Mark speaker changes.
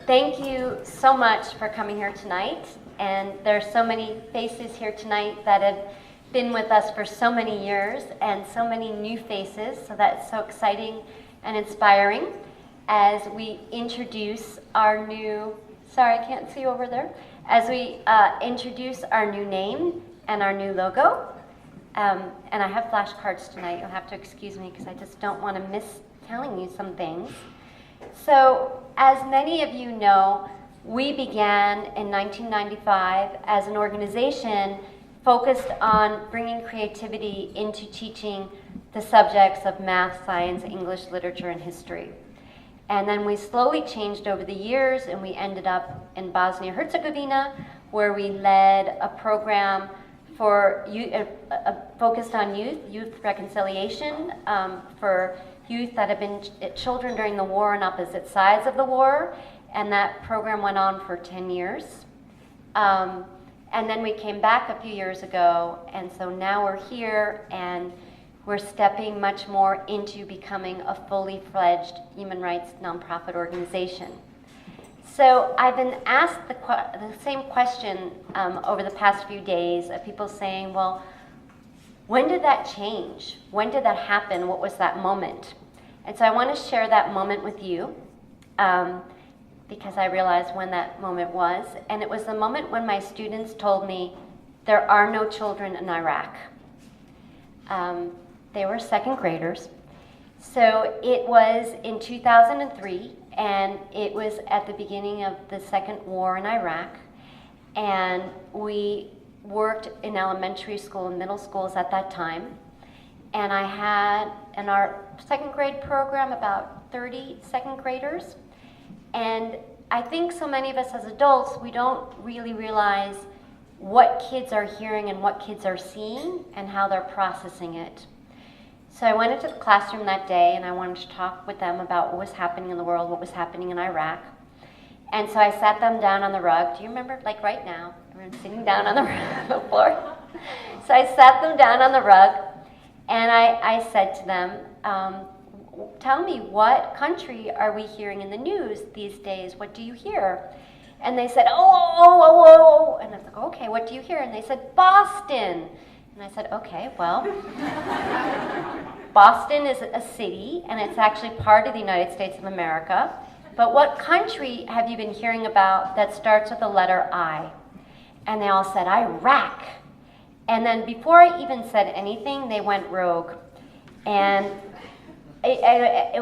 Speaker 1: Thank you so much for coming here tonight. And there's so many faces here tonight that have been with us for so many years, and so many new faces, so that's so exciting and inspiring as we introduce our new, sorry, I can't see over there, as we introduce our new name and our new logo. And I have flashcards tonight. You'll have to excuse me because I just don't want to miss telling you some things. So, as many of you know, we began in 1995 as an organization focused on bringing creativity into teaching the subjects of math, science, English, literature, and history. And then we slowly changed over the years, and we ended up in Bosnia-Herzegovina, where we led a program for youth, focused on youth reconciliation for youth that have been children during the war on opposite sides of the war, and that program went on for 10 years. And then we came back a few years ago, and so now we're here, and we're stepping much more into becoming a fully fledged human rights nonprofit organization. So I've been asked the same question over the past few days of people saying, well, when did that change? When did that happen? What was that moment? And so I want to share that moment with you because I realized when that moment was. And it was the moment when my students told me there are no children in Iraq. They were second graders. So it was in 2003, and it was at the beginning of the second war in Iraq. And we worked in elementary school and middle schools at that time. And I had in our second grade program about 30 second graders. And I think so many of us as adults, we don't really realize what kids are hearing and what kids are seeing and how they're processing it. So I went into the classroom that day, and I wanted to talk with them about what was happening in the world, what was happening in Iraq. And so I sat them down on the rug. Do you remember, like right now, everyone's sitting down on the floor? So I sat them down on the rug, and I said to them, tell me, what country are we hearing in the news these days? What do you hear? And they said, oh. And I was like, okay, what do you hear? And they said, Boston. And I said, okay, well, Boston is a city, and it's actually part of the United States of America. But what country have you been hearing about that starts with the letter I? And they all said, Iraq. And then before I even said anything, they went rogue. And it was